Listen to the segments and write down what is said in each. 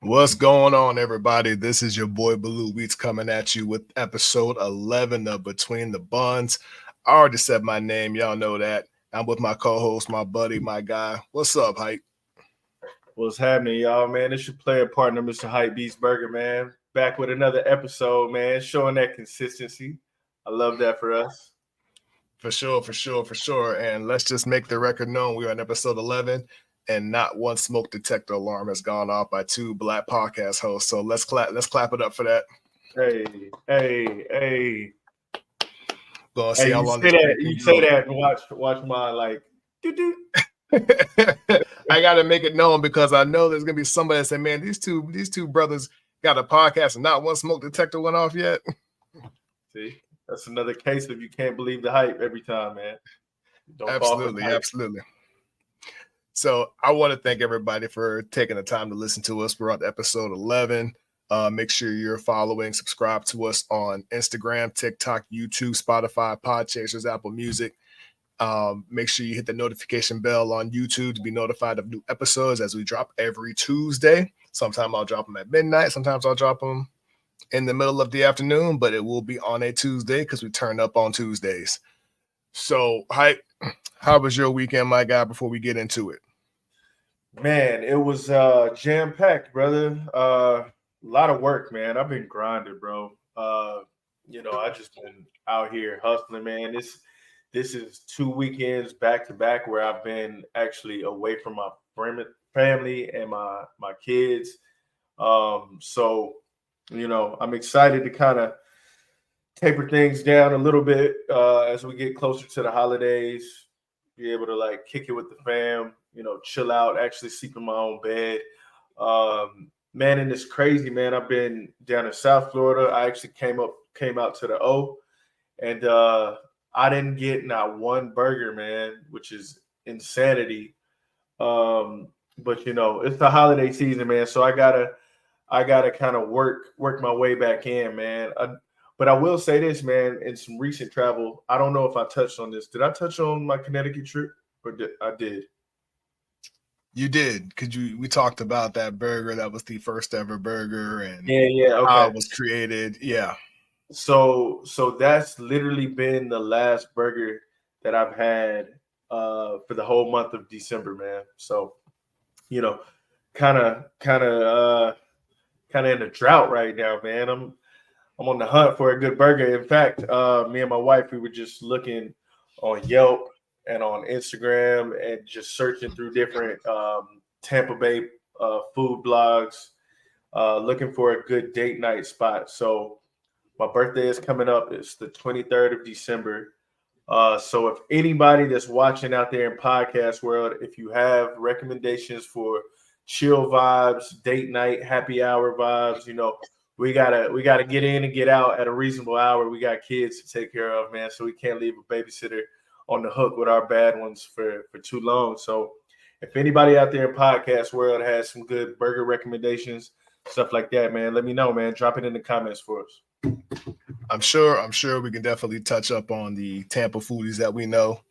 What's going on, everybody? This is your boy Baloo Weeds coming at you with episode 11 of Between the Buns. I already said my name. Y'all know that. I'm with my co-host, my buddy, my guy. What's up, Hype? What's happening, y'all, man? It's your player partner, Mr. Hype Beast Burger, man. Back with another episode, man, showing that consistency. I love that for us. For sure. And let's just make the record known. We are on episode 11, and not one smoke detector alarm has gone off by two black podcast hosts. So let's clap it up for that. Hey. Gonna see how You long say this that. can You go. say that and watch my like. Doo-doo. I gotta make it known because I know there's gonna be somebody that say, "Man, these two brothers got a podcast and not one smoke detector went off yet." See, that's another case of you can't believe the hype every time, man. Don't Absolutely. So I want to thank everybody for taking the time to listen to us. We're on episode 11. Make sure you're following, subscribe to us on Instagram, TikTok, YouTube, Spotify, Podchasers, Apple Music. Make sure you hit the notification bell on YouTube to be notified of new episodes as we drop every Tuesday. Sometimes I'll drop them at midnight. Sometimes I'll drop them in the middle of the afternoon, but it will be on a Tuesday because we turn up on Tuesdays. So, Hype, how was your weekend, my guy, before we get into it? Man, it was jam-packed, brother. A lot of work, man. I've been grinding, bro. I just been out here hustling, man. This is 2 weekends back to back where I've been actually away from my family and my kids. So I'm excited to kind of taper things down a little bit as we get closer to the holidays. Be able to like kick it with the fam, chill out, actually sleep in my own bed. Man, and it's crazy, man. I've been down in South Florida. I actually came out to the O, and I didn't get not one burger, man, which is insanity. But it's the holiday season, man, so I gotta kind of work my way back in, man. But I will say this, man, in some recent travel, I don't know if I touched on this. Did I touch on my Connecticut trip? Or I did. You did, because we talked about that burger. That was the first ever burger, and Okay. how it was created. Yeah. So that's literally been the last burger that I've had for the whole month of December, man. So, kind of in a drought right now, man. I'm on the hunt for a good burger. In fact, me and my wife, we were just looking on Yelp and on Instagram and just searching through different Tampa Bay food blogs, looking for a good date night spot. So my birthday is coming up. It's the 23rd of December. So if anybody that's watching out there in podcast world, if you have recommendations for chill vibes, date night, happy hour vibes, we gotta get in and get out at a reasonable hour. We got kids to take care of, man, so we can't leave a babysitter on the hook with our bad ones for too long. So if anybody out there in podcast world has some good burger recommendations, stuff like that, man, let me know, man. Drop it in the comments for us. I'm sure we can definitely touch up on the Tampa foodies that we know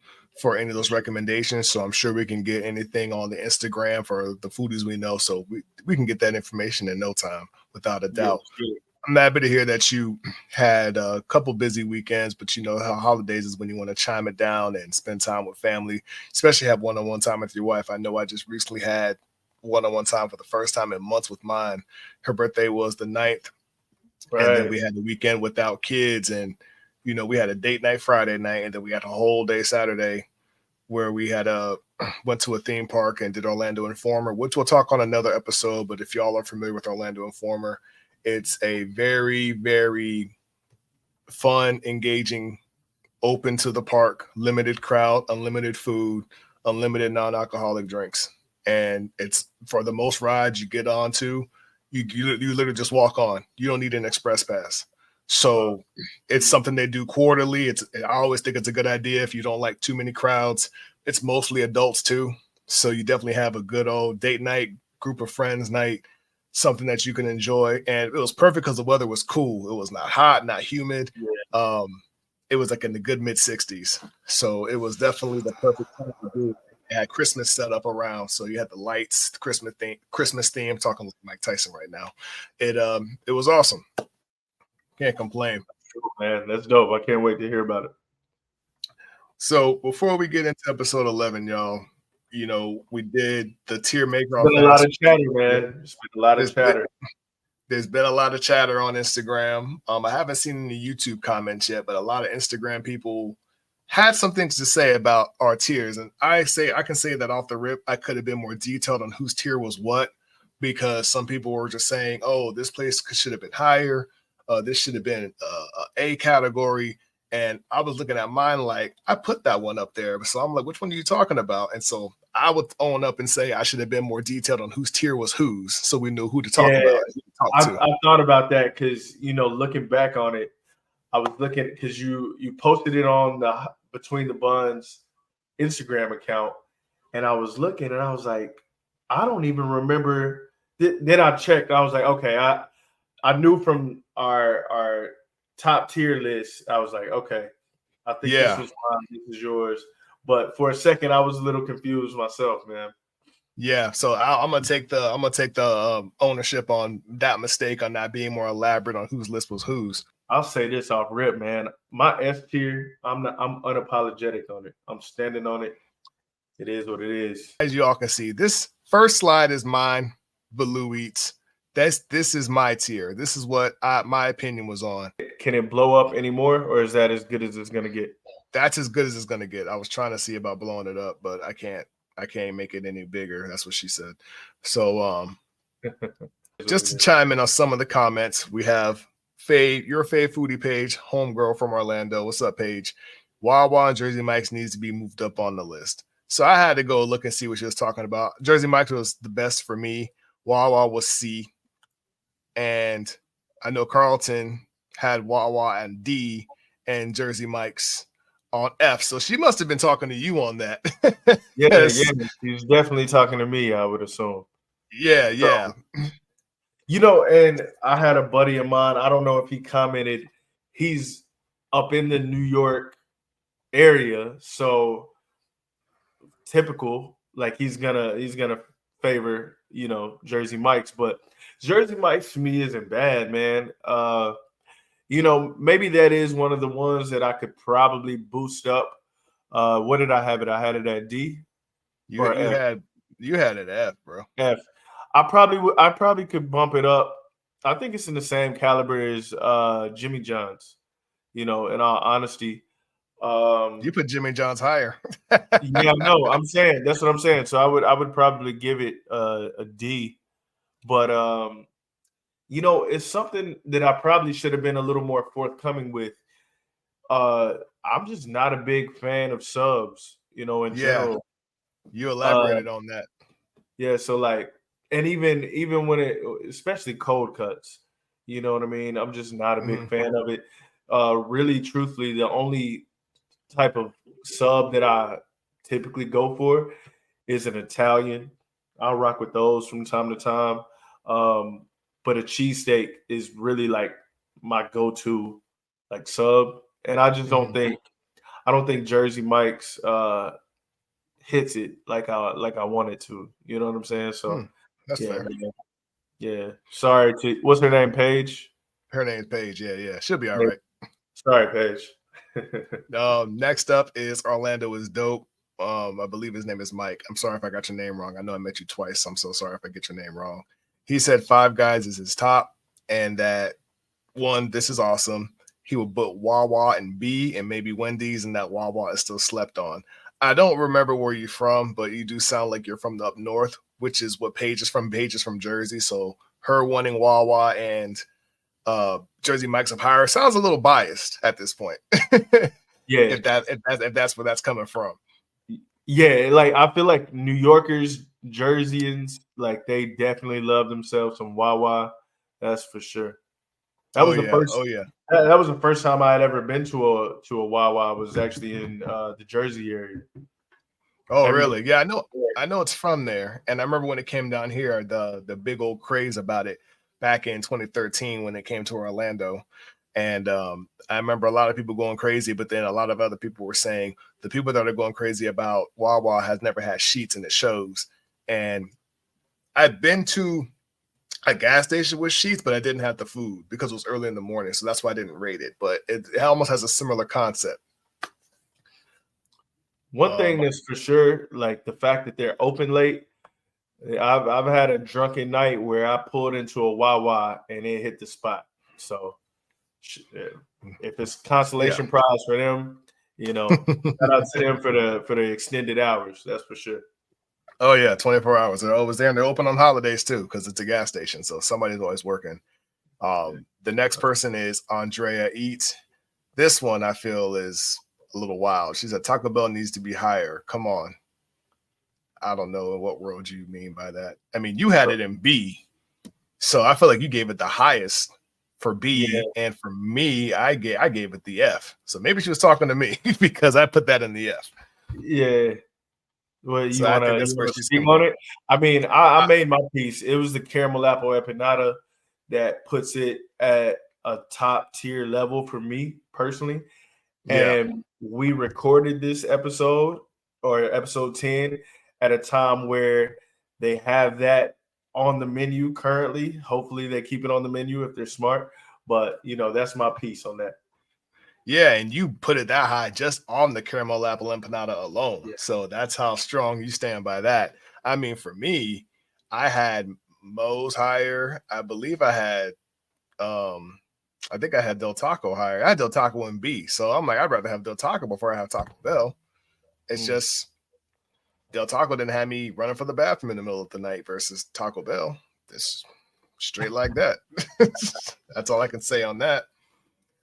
for any of those recommendations. So I'm sure we can get anything on the Instagram for the foodies we know. So we can get that information in no time, without a doubt. Yeah. I'm happy to hear that you had a couple busy weekends, but how holidays is when you want to chime it down and spend time with family, especially have one-on-one time with your wife. I know I just recently had one-on-one time for the first time in months with mine. Her birthday was the 9th. Right. And then we had the weekend without kids, and we had a date night Friday night, and then we had a whole day Saturday where we had went to a theme park and did Orlando Informer, which we'll talk on another episode. But if y'all are familiar with Orlando Informer, it's a very, very fun, engaging, open to the park, limited crowd, unlimited food, unlimited non-alcoholic drinks, and it's for the most rides you get onto. You literally just walk on. You don't need an express pass. So it's something they do quarterly. I always think it's a good idea if you don't like too many crowds. It's mostly adults too. So you definitely have a good old date night, group of friends night, something that you can enjoy. And it was perfect because the weather was cool. It was not hot, not humid. Yeah. It was like in the good mid 60s. So it was definitely the perfect time to do It had Christmas set up around, so you had the lights, the Christmas theme. Talking like Mike Tyson right now. It was awesome. Can't complain. Man, that's dope. I can't wait to hear about it. So before we get into episode 11, y'all, we did the tier maker It's off been a lot fast. of chatter, man. It's been a lot of There's been, chatter. there's been a lot of chatter on Instagram. I haven't seen any YouTube comments yet, but a lot of Instagram people had some things to say about our tiers. And I can say that off the rip, I could have been more detailed on whose tier was what, because some people were just saying, oh, this place should have been higher. This should have been a category. And I was looking at mine like, I put that one up there. So I'm like, which one are you talking about? And so I would own up and say I should have been more detailed on whose tier was whose, so we knew who to talk Yeah, about and who to talk to. I thought about that because looking back on it, I was looking because you posted it on the Between the Buns Instagram account, and I was looking and I was like, I don't even remember. Then I checked. I was like, okay, I knew from our top tier list. I was like, okay, I think this was mine. This is yours. But for a second, I was a little confused myself, man. Yeah, so I'm gonna take the ownership on that mistake on not being more elaborate on whose list was whose. I'll say this off rip, man. My S tier, I'm unapologetic on it. I'm standing on it. It is what it is. As you all can see, this first slide is mine. Baloo Eats. This is my tier. This is what my opinion was on. Can it blow up anymore, or is that as good as it's gonna get? That's as good as it's gonna get. I was trying to see about blowing it up, but I can't make it any bigger. That's what she said. So just to chime in on some of the comments, we have your Fave Foodie page, homegirl from Orlando. What's up, Paige? Wawa and Jersey Mike's needs to be moved up on the list. So I had to go look and see what she was talking about. Jersey Mike's was the best for me. Wawa was C. And I know Carlton had Wawa and D and Jersey Mike's on F. So she must have been talking to you on that. Yeah, she's definitely talking to me, I would assume. Yeah. And I had a buddy of mine, I don't know if he commented, he's up in the New York area, so typical, like he's gonna favor, Jersey Mike's, but Jersey Mike's to me isn't bad, man. Maybe that is one of the ones that I could probably boost up. What did I have it? I had it at D. You had it F, bro. F. I probably could bump it up. I think it's in the same caliber as Jimmy John's. In all honesty, you put Jimmy John's higher. Yeah, no, I'm saying that's what I'm saying. So I would probably give it a D, but it's something that I probably should have been a little more forthcoming with. I'm just not a big fan of subs, in general. You elaborated on that. Yeah, so like, and even when especially cold cuts, you know what I mean? I'm just not a big fan of it. Really, truthfully, the only type of sub that I typically go for is an Italian. I'll rock with those from time to time. But a cheesesteak is really like my go-to like sub. And I just don't think Jersey Mike's hits it like I want it to. You know what I'm saying? So that's fair. Yeah. Sorry what's her name, Paige? Her name's Paige. Yeah. She'll be all right. Sorry, Paige. Next up is Orlando is dope. I believe his name is Mike. I'm sorry if I got your name wrong. I know I met you twice. I'm so sorry if I get your name wrong. He said Five Guys is his top, and that one, this is awesome. He would put Wawa and B and maybe Wendy's, and that Wawa is still slept on. I don't remember where you're from, but you do sound like you're from the up north, which is what Paige is from. Paige is from Jersey, so her wanting Wawa and Jersey Mike's up higher sounds a little biased at this point. Yeah, if that's where that's coming from. Yeah, like I feel like New Yorkers, Jerseyans, like they definitely love themselves some Wawa. That's for sure. That was the first. Oh yeah. That was the first time I had ever been to a Wawa. Was actually in the Jersey area. Oh really? Yeah, I know it's from there. And I remember when it came down here, the big old craze about it back in 2013 when it came to Orlando. And I remember a lot of people going crazy, but then a lot of other people were saying the people that are going crazy about Wawa has never had sheets and it shows. And I've been to a gas station with sheets, but I didn't have the food because it was early in the morning. So that's why I didn't rate it. But it almost has a similar concept. One thing that's for sure, like the fact that they're open late. I've had a drunken night where I pulled into a Wawa and it hit the spot. So if it's Yeah. consolation prize for them, shout out to them for the extended hours. That's for sure. Oh yeah, 24 hours. They're always there, and they're open on holidays too because it's a gas station, so somebody's always working. The next person is Andrea Eat. This one I feel is a little wild. She said Taco Bell needs to be higher. Come on. I don't know in what world you mean by that. I mean, you had it in B, so I feel like you gave it the highest for Yeah, B, and for me, I gave it the F. So maybe she was talking to me because I put that in the F. yeah. Well, So you I wanna think you that's where wanna she's speak coming on from. it? I mean, I made my piece. It was the caramel apple empanada that puts it at a top tier level for me personally. Yeah. And we recorded this episode or episode 10 at a time where they have that on the menu currently. Hopefully they keep it on the menu if they're smart. But that's my piece on that. Yeah, and you put it that high just on the caramel apple empanada alone. Yeah. So that's how strong you stand by that. I mean, for me, I had Moe's higher. I believe I think I had Del Taco higher. I had Del Taco in B. So I'm like, I'd rather have Del Taco before I have Taco Bell. It's Mm. just Del Taco didn't have me running for the bathroom in the middle of the night versus Taco Bell. It's straight like that. That's all I can say on that.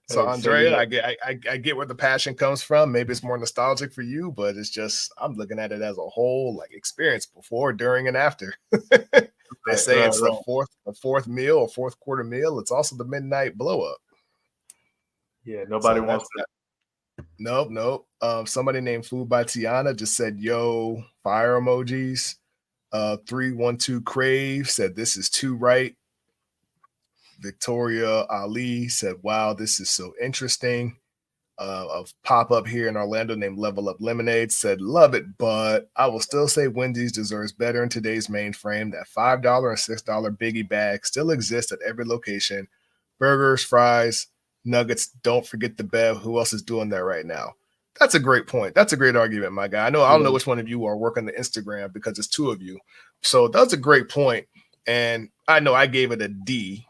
So Hey, say Andrea, yeah. I get where the passion comes from. Maybe it's more nostalgic for you, but it's just I'm looking at it as a whole like experience before, during, and after. They Right, say right, it's right. the fourth meal or fourth quarter meal. It's also the midnight blow up. Yeah, nobody So wants that's that. Nope, nope. Somebody named Food by Tiana just said yo fire emojis. 312 Crave said this is too right. Victoria Ali said, wow, this is so interesting. A pop up here in Orlando named Level Up Lemonade said, love it, but I will still say Wendy's deserves better in today's mainframe. That $5 and $6 biggie bag still exists at every location. Burgers, fries, nuggets. Don't forget the Bev. Who else is doing that right now? That's a great point. That's a great argument, my guy. I don't know to. which one of you are working the Instagram because it's two of you. So that's a great point. And I know I gave it a D,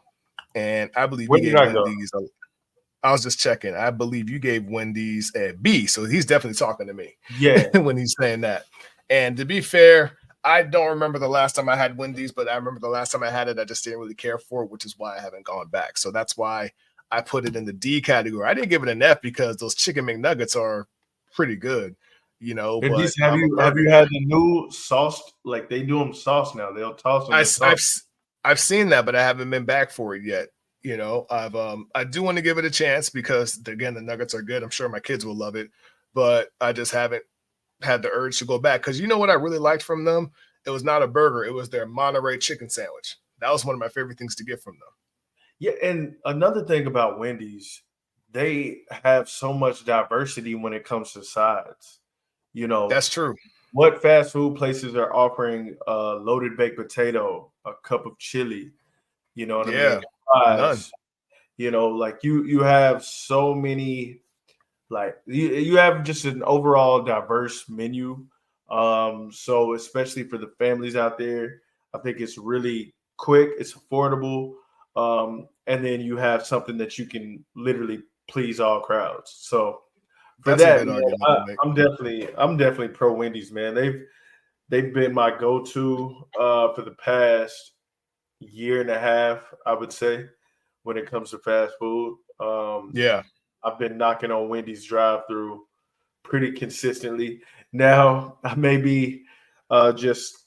and I believe Where you did gave I go? Wendy's a I was just checking. I believe you gave Wendy's a B, so he's definitely talking to me Yeah. when he's saying that. And to be fair, I don't remember the last time I had Wendy's, but I remember the last time I had it, I just didn't really care for it, which is why I haven't gone back. So that's why I put it in the D category. I didn't give it an F because those chicken McNuggets are pretty good, And but these have I'm a you have burger you guy. had the new sauce? Like they do them sauce now. They'll toss them I, in sauce. have I've seen that, but I haven't been back for it yet. I do want to give it a chance because again, the nuggets are good. I'm sure my kids will love it, but I just haven't had the urge to go back because you know what I really liked from them? It was not a burger; it was their Monterey chicken sandwich. That was one of my favorite things to get from them. Yeah, and another thing about Wendy's, they have so much diversity when it comes to sides. You know, That's true. what fast food places are offering a loaded baked potato, a cup of chili, you know what I Yeah, mean? none. Fries, like you have so many like you have just an overall diverse menu. So especially for the families out there, I think it's really quick, it's affordable, and then you have something that you can literally please all crowds. So for That's a that, good man, argument to make. I'm definitely pro Wendy's, man. They've been my go-to for the past year and a half, I would say, when it comes to fast food. Yeah, I've been knocking on Wendy's drive-through pretty consistently. Now I may be just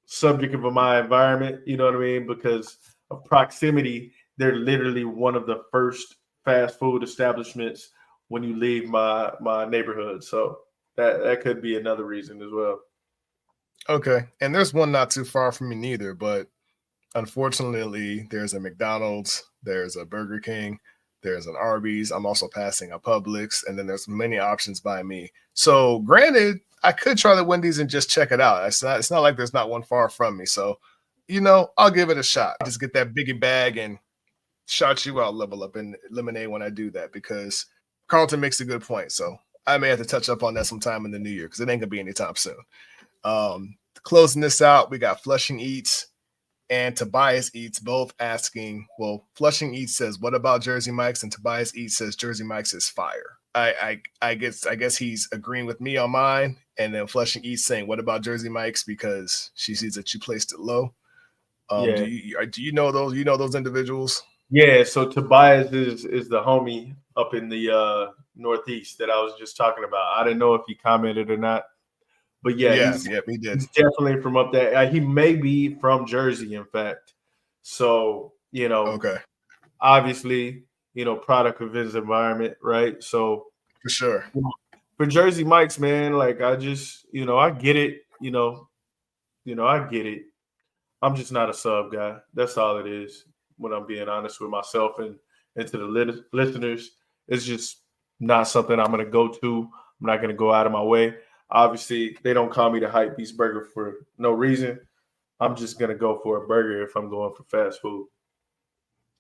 subject of my environment, you know what I mean, because of proximity. They're literally one of the first fast food establishments when you leave my neighborhood. So that could be another reason as well. okay. And there's one not too far from me neither, but unfortunately, there's a McDonald's, there's a Burger King, There's an Arby's. I'm also passing a Publix, and then there's many options by me. So, granted, I could try the Wendy's and just check it out. It's not like there's not one far from me. So, I'll give it a shot. Just get that biggie bag and shout you out, level up in lemonade when I do that, because Carlton makes a good point. So I may have to touch up on that sometime in the new year because it ain't gonna be anytime soon. Closing this out, we got Flushing Eats and Tobias Eats both asking. Well, Flushing Eats says, "What about Jersey Mike's?" and Tobias Eats says, "Jersey Mike's is fire." I guess he's agreeing with me on mine, and then Flushing Eats saying, "What about Jersey Mike's?" because she sees that you placed it low. Do Yeah. you know those? You know those individuals? Yeah, so Tobias is the homie up in the Northeast that I was just talking about. I didn't know if he commented or not, but yeah, Yeah, yeah, he did. he's definitely from up there. He may be from Jersey, in fact. So Okay, obviously, product of his environment, right? So for sure. for Jersey Mike's, man, like I just, I get it. I get it. I'm just not a sub guy. That's all it is. When I'm being honest with myself and to the listeners, it's just not something I'm going to go to. I'm not going to go out of my way. Obviously, they don't call me the hype beast burger for no reason. I'm just going to go for a burger if I'm going for fast food.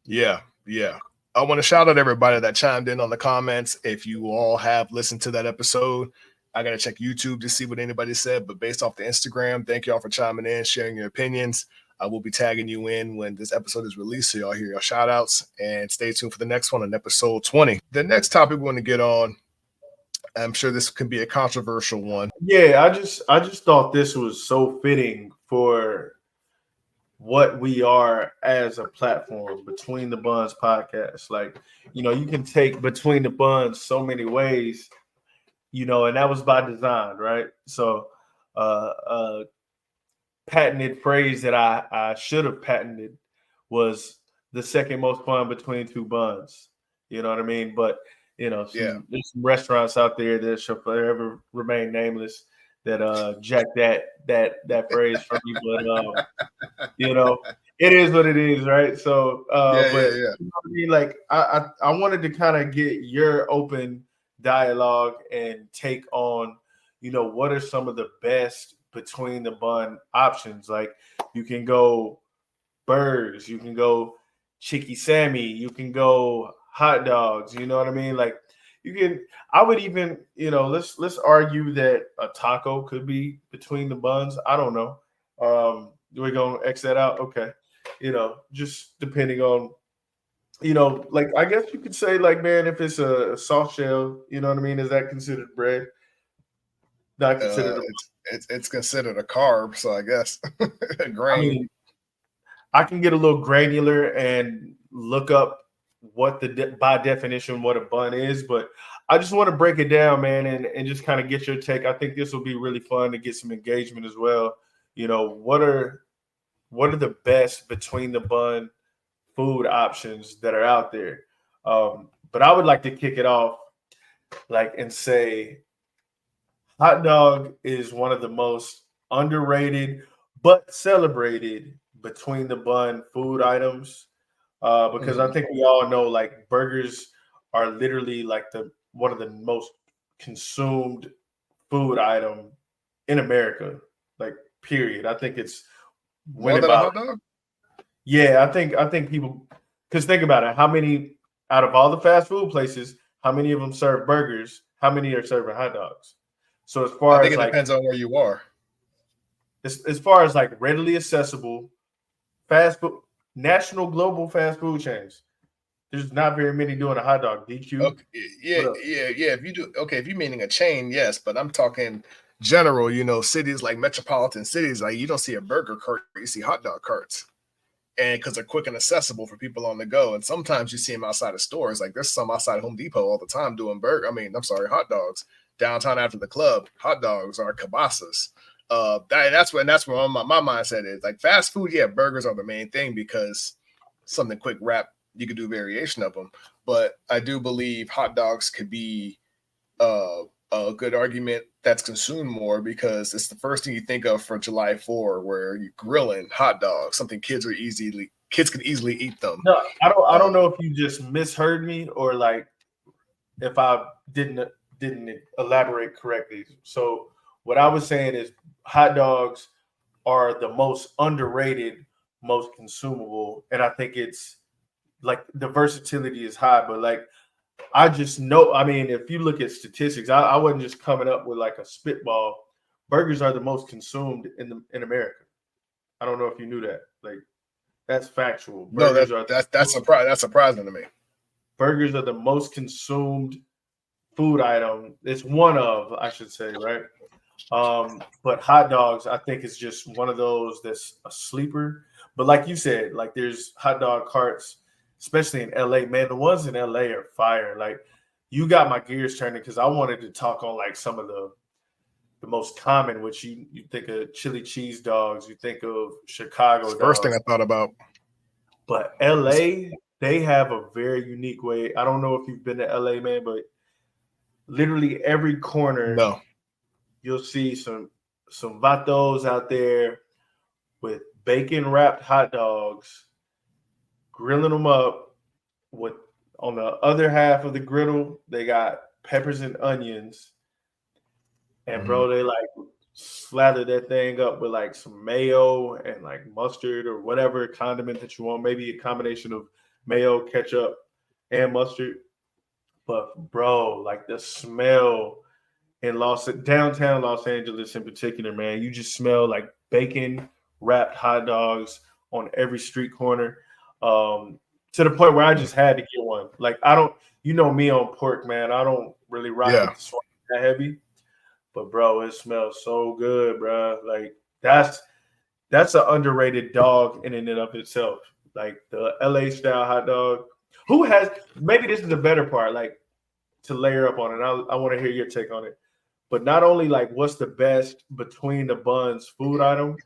Yeah, yeah. I want to shout out everybody that chimed in on the comments. If you all have listened to that episode, I got to check YouTube to see what anybody said. But based off the Instagram, thank y'all for chiming in, sharing your opinions. I will be tagging you in when this episode is released, so y'all hear your shout outs. And stay tuned for the next one on episode 20. The next topic we want to get on, I'm sure this could be a controversial one. Yeah, I just thought this was so fitting for what we are as a platform, Between the Buns podcast. Like, you can take Between the Buns so many ways, and that was by design, right? So patented phrase that I should have patented was the second most fun between two buns. You know what I mean? But Yeah. there's some restaurants out there that shall forever remain nameless that jack that phrase from you. But you know, it is what it is, right? So Yeah, but yeah, yeah. what I mean, like I wanted to kind of get your open dialogue and take on, what are some of the best between the bun options? Like you can go burgers, you can go chicky sammy, you can go hot dogs, you know what I mean? Like you can I would even, let's argue that a taco could be between the buns. I don't know. We're gonna X that out. Okay. Just depending on, like I guess you could say like, man, if it's a soft shell, you know what I mean? Is that considered bread? Not considered a It's considered a carb, so I guess a I grain. mean, I can get a little granular and look up what by definition what a bun is, but I just want to break it down, man, and just kind of get your take. I think this will be really fun to get some engagement as well. What are the best between the bun food options that are out there? But I would like to kick it off like and say hot dog is one of the most underrated but celebrated between the bun food items, because I Mhm. think we all know like burgers are literally like the one of the most consumed food item in America. Like period. I think it's More winning than a by hot dog? yeah. I think people because think about it. How many out of all the fast food places? How many of them serve burgers? How many are serving hot dogs? So as I far think as it like depends on where you are. as far as like readily accessible fast food, national global fast food chains, there's not very many doing a hot dog. DQ, Okay, yeah, what up? yeah, yeah. If you do, okay, if you're meaning a chain, yes, but I'm talking general. Cities like metropolitan cities, like you don't see a burger cart, you see hot dog carts, and because they're quick and accessible for people on the go. And sometimes you see them outside of stores. Like there's some outside Home Depot all the time doing burger. I mean, I'm sorry, hot dogs downtown after the club. Hot dogs are kibasas. That's where my mindset is. Like fast food, yeah, burgers are the main thing because something quick wrap you could do variation of them. But I do believe hot dogs could be uh, a good argument that's consumed more because it's the first thing you think of for July 4, where you're grilling hot dogs, something kids could easily eat them. No, I don't know if you just misheard me or like if I didn't elaborate correctly. So what I was saying is hot dogs are the most underrated, most consumable, and I think it's like the versatility is high. But like I just know, I mean, if you look at statistics, I wasn't just coming up with like a spitball. Burgers are the most consumed in America. I don't know if you knew that. Like that's factual. No, that's surprising to me. Burgers are the most consumed food item. It's one of, I should say, right? But hot dogs, I think, is just one of those that's a sleeper. But like you said, like there's hot dog carts, especially in LA. Man, the ones in LA are fire. Like you got my gears turning because I wanted to talk on like some of the most common, which you think of chili cheese dogs, you think of It's Chicago the first thing dogs. I thought about. But LA, they have a very unique way. I don't know if you've been to LA, man, but literally every corner No. you'll see some vatos out there with bacon wrapped hot dogs, grilling them up. With on the other half of the griddle, they got peppers and onions, and Mhm. bro, they like slather that thing up with like some mayo and like mustard or whatever condiment that you want. Maybe a combination of mayo, ketchup, and mustard. But bro, like the smell in downtown Los Angeles in particular, man, you just smell like bacon wrapped hot dogs on every street corner. To the point where I just had to get one. Like I don't, you know me on pork, man. I don't really rock with Yeah. the swine that heavy, but bro, it smells so good, bro. Like that's an underrated dog in and of itself. Like the LA style hot dog. Who has maybe this is the better part, like to layer up on it. I want to hear your take on it. But not only like what's the best between the buns food item,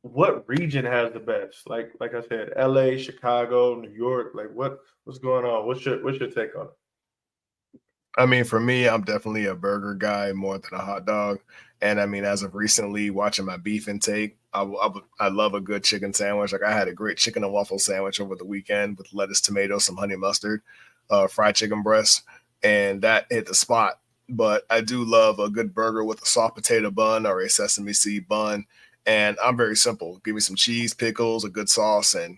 what region has the best? Like I said, LA, Chicago, New York, like what's going on? What's your take on it? I mean, for me, I'm definitely a burger guy more than a hot dog. And I mean, as of recently watching my beef intake, I love a good chicken sandwich. Like I had a great chicken and waffle sandwich over the weekend with lettuce, tomato, some honey mustard, fried chicken breast, and that hit the spot. But I do love a good burger with a soft potato bun or a sesame seed bun. And I'm very simple. Give me some cheese, pickles, a good sauce, and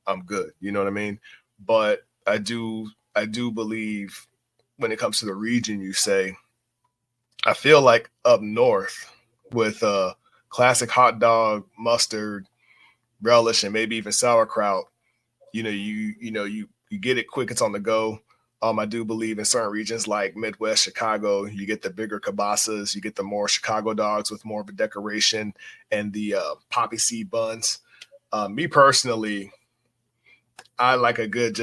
I'm good. You know what I mean? But I do believe when it comes to the region you say, I feel like up north with classic hot dog, mustard, relish, and maybe even sauerkraut, you get it quick, it's on the go. I do believe in certain regions like Midwest Chicago, you get the bigger kibasas, you get the more Chicago dogs with more of a decoration and the poppy seed buns. Me personally, I like a good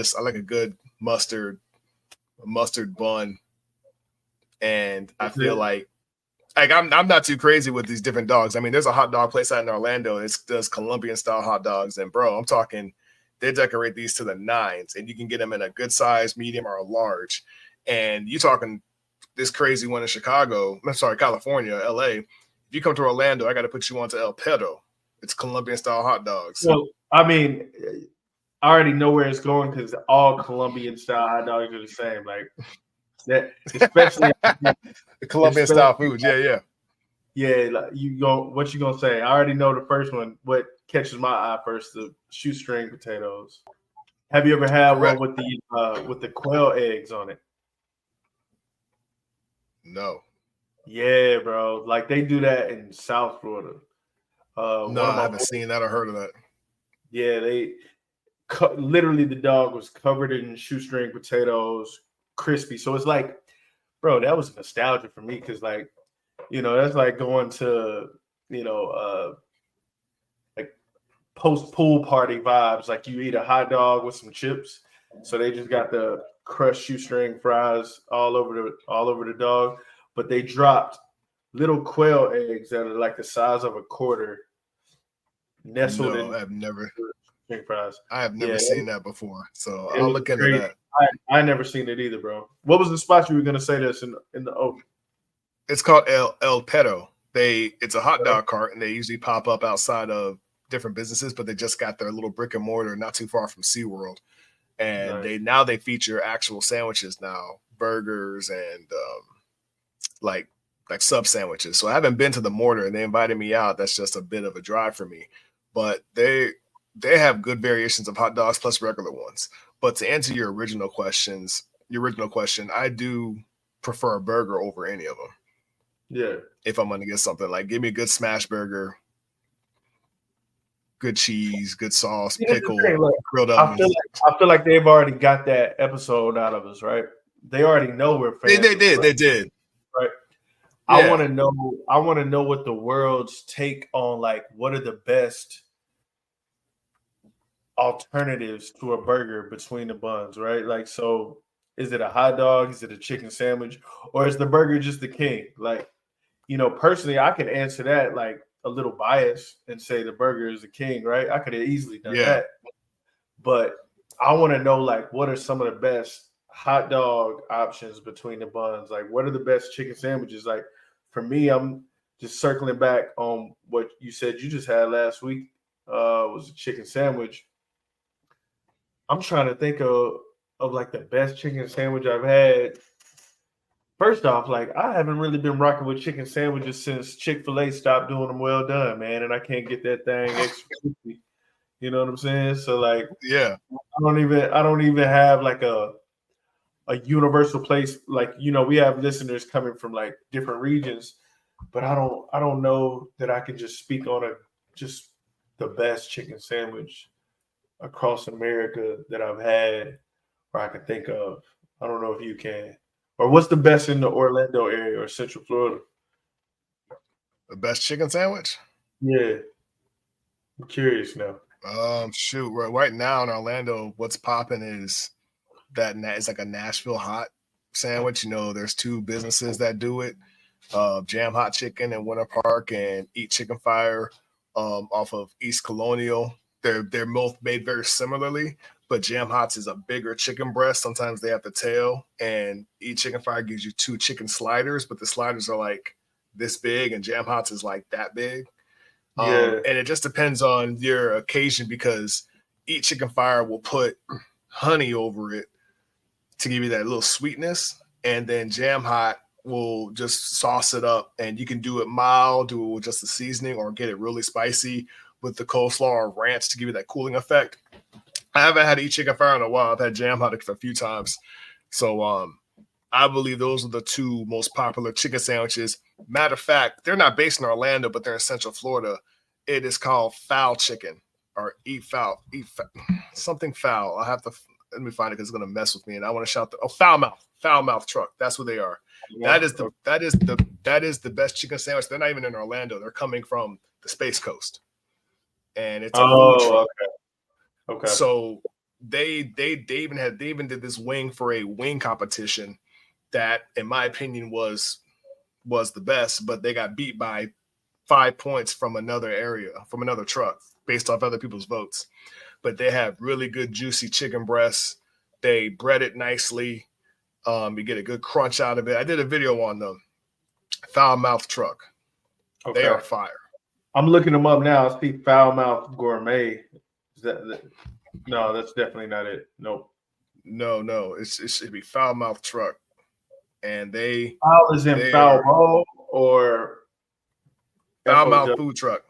mustard bun, and I That's feel it. like I'm not too crazy with these different dogs. I mean, there's a hot dog place out in Orlando. It does Colombian style hot dogs, and bro, I'm talking they decorate these to the nines, and you can get them in a good size, medium, or a large. And you talking this crazy one in Chicago? I'm sorry, California, LA. If you come to Orlando, I got to put you on to El Pedo. It's Colombian style hot dogs. Well, I mean, I already know where it's going because all Colombian style hot dogs are the same. Like that, especially The Colombian style especially foods, yeah, yeah. yeah, like you go. What you gonna say? I already know the first one. What catches my eye first? The shoestring potatoes. Have you ever had one Correct. with the quail eggs on it? No, Yeah, bro. Like they do that in South Florida. no, One of I my haven't boys, seen that or heard of that. yeah, they literally the dog was covered in shoestring potatoes, crispy. So it's like, bro, that was nostalgia for me because like that's like going to you know like post pool party vibes. Like you eat a hot dog with some chips. So they just got the crushed shoestring fries all over the dog, but they dropped little quail eggs that are like the size of a quarter nestled No, in string fries. I have Yeah, never seen that before. So it I'll was look into crazy. that. I never seen it either, bro. What was the spot you were gonna say this in the open? It's called El Pedo. It's a hot dog cart, and they usually pop up outside of. different businesses, but they just got their little brick and mortar not too far from SeaWorld. And Nice. they feature actual sandwiches now, burgers and like sub sandwiches. So I haven't been to the mortar, and they invited me out. That's just a bit of a drive for me, but they have good variations of hot dogs plus regular ones. But to answer your original question, I do prefer a burger over any of them. Yeah. If I'm gonna get something, like give me a good smash burger, good cheese, good sauce, See, this is the thing. pickle, Like, grilled I feel onions. like I feel like they've already got that episode out of us, right? They already know we're fans of They did. right? I want Yeah, to know. I want to know what the world's take on like what are the best alternatives to a burger between the buns, right? Like, so is it a hot dog? Is it a chicken sandwich? Or is the burger just the king? Like, personally, I could answer that like a little biased and say the burger is the king, right? I could have easily done yeah. that. But I want to know like what are some of the best hot dog options between the buns? Like, what are the best chicken sandwiches? Like, for me, I'm just circling back on what you said you just had last week. Was a chicken sandwich. I'm trying to think of like the best chicken sandwich I've had. First off, like I haven't really been rocking with chicken sandwiches since Chick-fil-A stopped doing them well done, man, and I can't get that thing extra crispy. You know what I'm saying? So like Yeah. I don't even have like a universal place. Like, we have listeners coming from like different regions, but I don't know that I can just speak on just the best chicken sandwich across America that I've had or I can think of. I don't know if you can. Or what's the best in the Orlando area or Central Florida? The best chicken sandwich. Yeah, I'm curious now. Shoot, right now in Orlando, what's popping is it's like a Nashville hot sandwich. There's two businesses that do it. Jam Hot Chicken in Winter Park and Eat Chicken Fire off of East Colonial. They're both made very similarly, but Jam Hot's is a bigger chicken breast. Sometimes they have the tail, and Eat Chicken Fire gives you two chicken sliders, but the sliders are like this big, and Jam Hot's is like that big. Yeah, And it just depends on your occasion because Eat Chicken Fire will put honey over it to give you that little sweetness, and then Jam Hot will just sauce it up, and you can do it mild, do it with just the seasoning, or get it really spicy with the coleslaw or ranch to give you that cooling effect. I haven't had Eat Chicken Fire in a while. I've had Jam Hot a few times, so I believe those are the two most popular chicken sandwiches. Matter of fact, they're not based in Orlando, but they're in Central Florida. It is called Foul Chicken or something foul. I have to let me find it because it's gonna mess with me, and I want to shout Foul Mouth Truck. That's what they are. yeah. Okay. That is the best chicken sandwich. They're not even in Orlando. They're coming from the Space Coast, and it's a food truck. Oh, okay. Okay. So they even did this wing for a wing competition that, in my opinion, was the best, but they got beat by 5 points from another area, from another truck, based off other people's votes. But they have really good juicy chicken breasts. They bread it nicely. You get a good crunch out of it. I did a video on them. Foul Mouth Truck. They Okay. are fire. I'm looking them up now. I see Foul Mouth Gourmet. No, that's definitely not it. Nope. No, it should be Foul Mouth Truck, and Foul is in they foul are ball or F Foul O Mouth W Food Truck.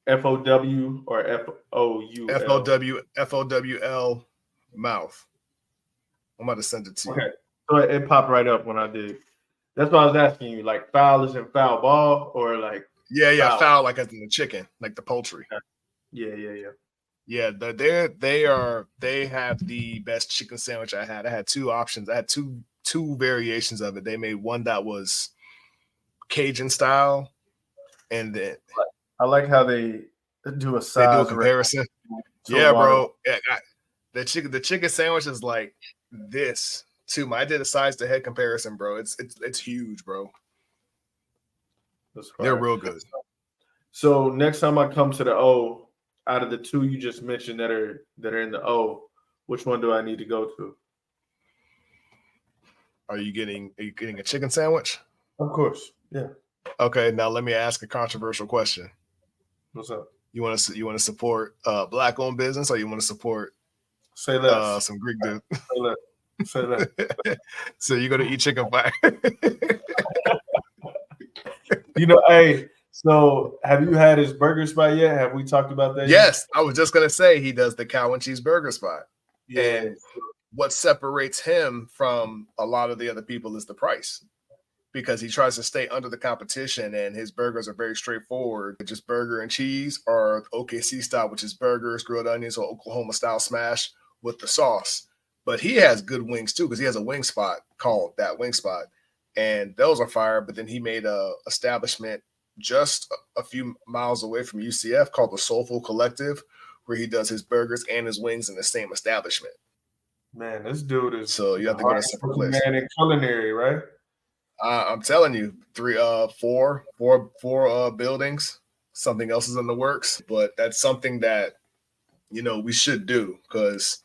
FOW or FOUL. FOWL Mouth. I'm about to send it to you. Okay. So it popped right up when I did. That's what I was asking you. Like foul is in foul ball or like Yeah, foul. foul like as in the chicken, like the poultry. Yeah. Yeah, they have the best chicken sandwich I had. I had two options. I had two variations of it. They made one that was Cajun style, and then I like how they do a they do a size range comparison. to a Yeah, water. bro. Yeah, the chicken sandwich is like this too. I did a size to head comparison, bro. It's huge, bro. That's They're fire. real good. So next time I come to the O, out of the two you just mentioned that are in the O, which one do I need to go to? Are you getting a chicken sandwich? Of course. Yeah. Okay, now let me ask a controversial question. What's up? You want to support black owned business, or you want to support Say less. some Greek dude? Say less. Say less. So you go to eat chicken fire. Hey, so have you had his burger spot yet? Have we talked about that yet? Yes, I was just gonna say he does the cow and cheese burger spot. Yeah. And what separates him from a lot of the other people is the price, because he tries to stay under the competition, and his burgers are very straightforward. Just burger and cheese, or OKC style, which is burgers, grilled onions, or Oklahoma style smash with the sauce. But he has good wings too, because he has a wing spot called That Wing Spot, and those are fire. But then he made a establishment just a few miles away from UCF called the Soulful Collective, where he does his burgers and his wings in the same establishment. Man, this dude is So you the have to go to a hardest separate place. man in culinary, right? I'm telling you, four buildings. Something else is in the works, but that's something that we should do, because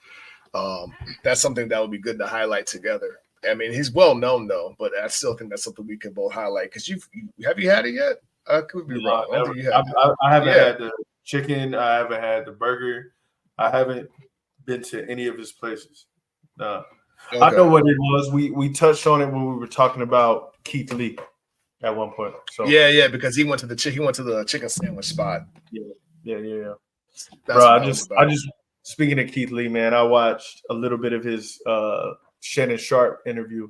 that's something that would be good to highlight together. I mean, he's well known though, but I still think that's something we can both highlight. Because have you had it yet? I could be No, wrong. I don't never. think you have. I haven't Yeah. had the chicken. I haven't had the burger. I haven't been to any of his places. No. I know Okay. what it was. We touched on it when we were talking about Keith Lee at one point. So Yeah, because he went to the chicken sandwich spot. yeah. That's Bro, what I that was just I about. just speaking of Keith Lee, man, I watched a little bit of his Shannon Sharp interview.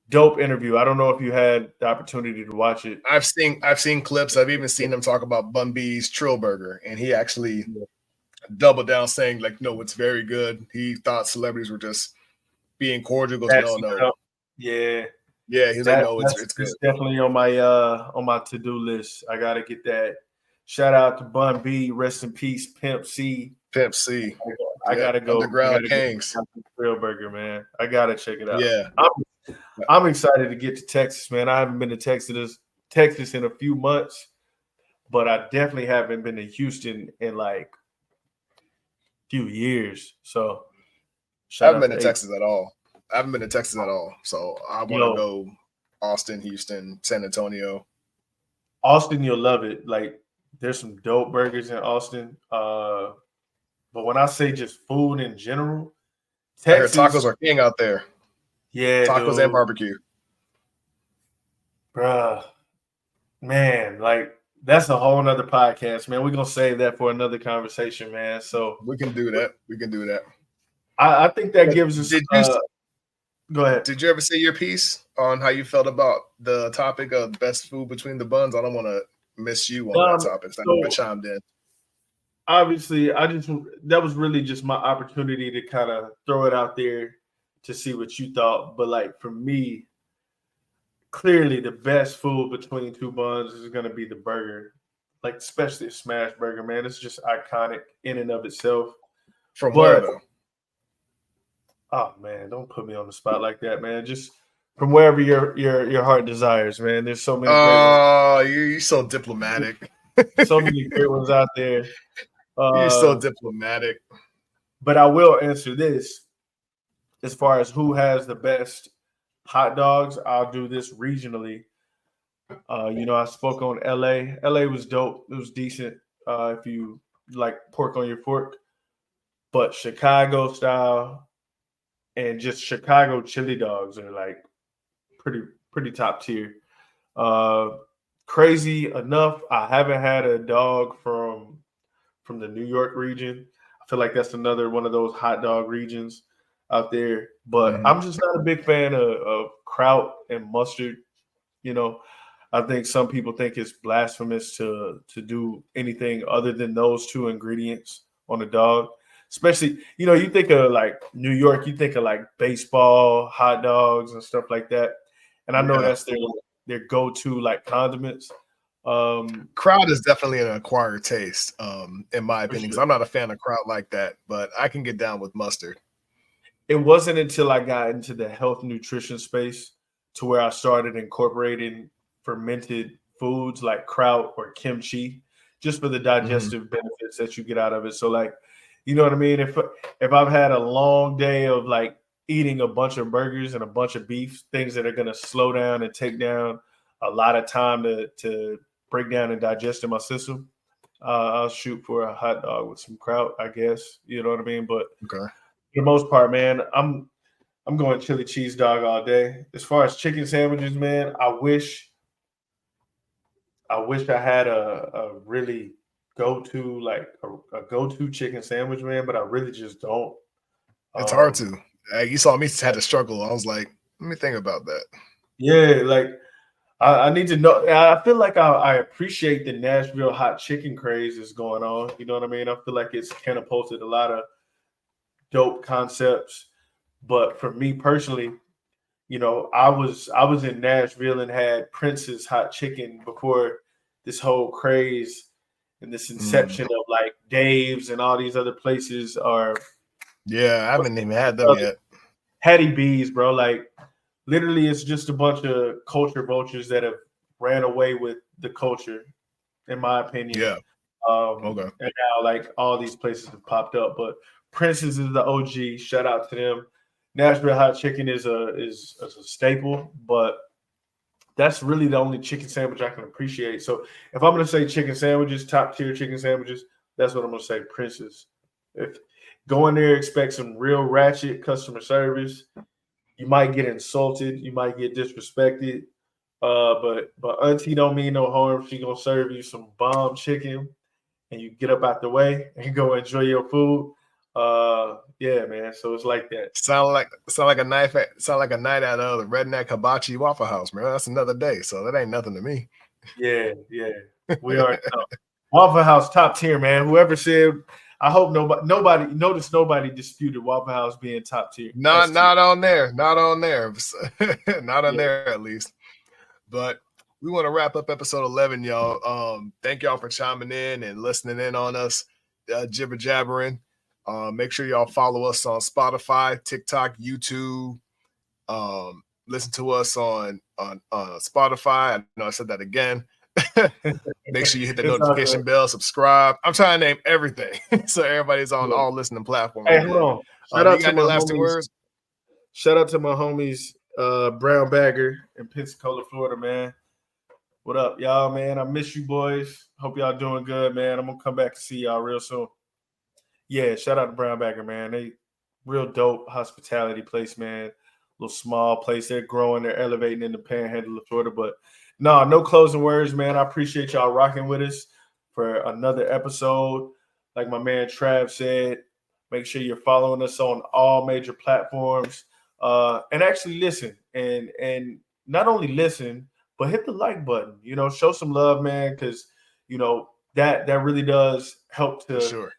Dope interview. I don't know if you had the opportunity to watch it. I've seen clips. I've even seen him talk about Bun B's Trill Burger, and he actually doubled down, saying like, no, it's very good. He thought celebrities were just being cordial. Goes, no, Passing it no. up. Yeah. Yeah, he's like, That no, that's, it's good. that's definitely on my to-do list. I gotta get that. Shout out to Bun B, rest in peace, Pimp C. Pimp C. I Yep. gotta go. I Underground gotta go Kings. check out the Grill Burger, man. I gotta check it out. Yeah. I'm excited to get to Texas, man. I haven't been to Texas in a few months, but I definitely haven't been to Houston in like a few years. So I shout haven't out been to to A. Texas at all. I haven't been to Texas at all. So I want to Yo, go Austin, Houston, San Antonio. Austin, you'll love it. Like there's some dope burgers in Austin. But when I say just food in general, I heard tacos Texas, are king out there. yeah, Tacos and dude, barbecue. bruh, man, like that's a whole nother podcast, man. We're gonna save that for another conversation, man. So We can do that. We can do that. I think that But gives us. you Go ahead. did you ever say your piece on how you felt about the topic of best food between the buns? I don't want to miss you on that topic. So I never So chimed in. obviously, that was really just my opportunity to kind of throw it out there to see what you thought. But like for me, clearly the best food between two buns is gonna be the burger, like especially a smash burger, man. It's just iconic in and of itself. From where But though? oh man, don't put me on the spot like that, man. Just from wherever your heart desires, man. There's so many great ones, Oh, you're so diplomatic. so many great ones out there. You're so Uh, diplomatic. but I will answer this as far as who has the best hot dogs. I'll do this regionally. I spoke on LA. LA was dope. It was decent. If you like pork on your fork, but Chicago style and just Chicago chili dogs are like pretty top tier. Uh, Crazy enough, I haven't had a dog from the New York region. I feel like that's another one of those hot dog regions out there. But Mhm. I'm just not a big fan of kraut and mustard. You know, I think some people think it's blasphemous to do anything other than those two ingredients on a dog. Especially, you think of like New York, you think of like baseball, hot dogs, and stuff like that. And I know Yeah. that's their go-to like condiments. Crowd is definitely an acquired taste, in my For opinion, because sure. I'm not a fan of crowd like that, but I can get down with mustard. It wasn't until I got into the health nutrition space to where I started incorporating fermented foods like kraut or kimchi, just for the Mhm. digestive benefits that you get out of it. So, like, you know what I mean? If I've had a long day of like eating a bunch of burgers and a bunch of beef, things that are going to slow down and take down a lot of time to break down and digest in my system, I'll shoot for a hot dog with some kraut, I guess. You know what I mean? But Okay. for the most part, man, I'm going chili cheese dog all day. As far as chicken sandwiches, man, I wish I had a really go to like a go to chicken sandwich, man, but I really just don't. It's hard Um, to. You saw me had to struggle. I was like, let me think about that. yeah, like I need to know. I feel like I appreciate the Nashville hot chicken craze that's going on. You know what I mean? I feel like it's catapulted a lot of dope concepts. But for me personally, I was in Nashville and had Prince's hot chicken before this whole craze and this Mm. inception of like Dave's and all these other places are Yeah, I haven't even had them yet. Hattie B's, bro. Like literally, it's just a bunch of culture vultures that have ran away with the culture, in my opinion. Yeah. Okay. And now like all these places have popped up, but Prince's is the OG. Shout out to them. Nashville hot chicken is a staple, but that's really the only chicken sandwich I can appreciate. So if I'm gonna say chicken sandwiches, top tier chicken sandwiches, that's what I'm gonna say. Prince's. If go in there, expect some real ratchet customer service. You might get insulted, you might get disrespected. But Auntie don't mean no harm. She gonna serve you some bomb chicken, and you get up out the way and go enjoy your food. Yeah, man. So it's like that. Sound like a night at the Redneck Hibachi Waffle House, man. That's another day, so that ain't nothing to me. Yeah, yeah. We already know. Waffle House top tier, man. Whoever said, I hope nobody disputed Waffle House being top tier. Not S tier. not on there, not on there, not on Yeah. there at least. But we want to wrap up episode 11, y'all. Thank y'all for chiming in and listening in on us, jibber jabbering. Make sure y'all follow us on Spotify, TikTok, YouTube. Listen to us on Spotify. I know I said that again. Make sure you hit the It's all good. notification bell, subscribe. I'm trying to name everything so everybody's on Yeah. all listening platforms Hey, hold good. on. Shout You out to got any my lasting homies. words? Shout out to my homies, Brown Bagger in Pensacola, Florida, man. What up, y'all, man? I miss you boys. Hope y'all doing good, man. I'm gonna come back to see y'all real soon. Yeah, shout out to Brown Bagger, man. They real dope hospitality place, man. Little small place. They're growing, they're elevating in the panhandle of Florida. But no closing words, man. I appreciate y'all rocking with us for another episode. Like my man Trav said, make sure you're following us on all major platforms. And actually listen and not only listen, but hit the like button. Show some love, man, because that really does help For to sure.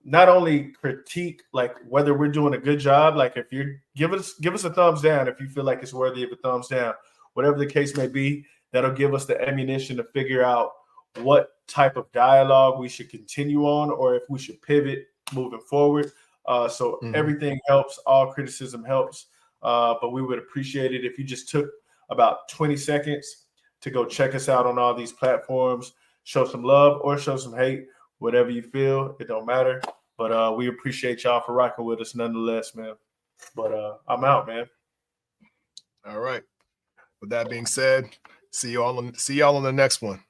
not only critique like whether we're doing a good job. Like if you give us a thumbs down if you feel like it's worthy of a thumbs down, whatever the case may be. That'll give us the ammunition to figure out what type of dialogue we should continue on, or if we should pivot moving forward. So Mm-hmm. everything helps. All criticism helps. But we would appreciate it if you just took about 20 seconds to go check us out on all these platforms. Show some love or show some hate, whatever you feel. It don't matter. But we appreciate y'all for rocking with us nonetheless, man. But I'm out, man. All right. With that being said, see y'all on the next one.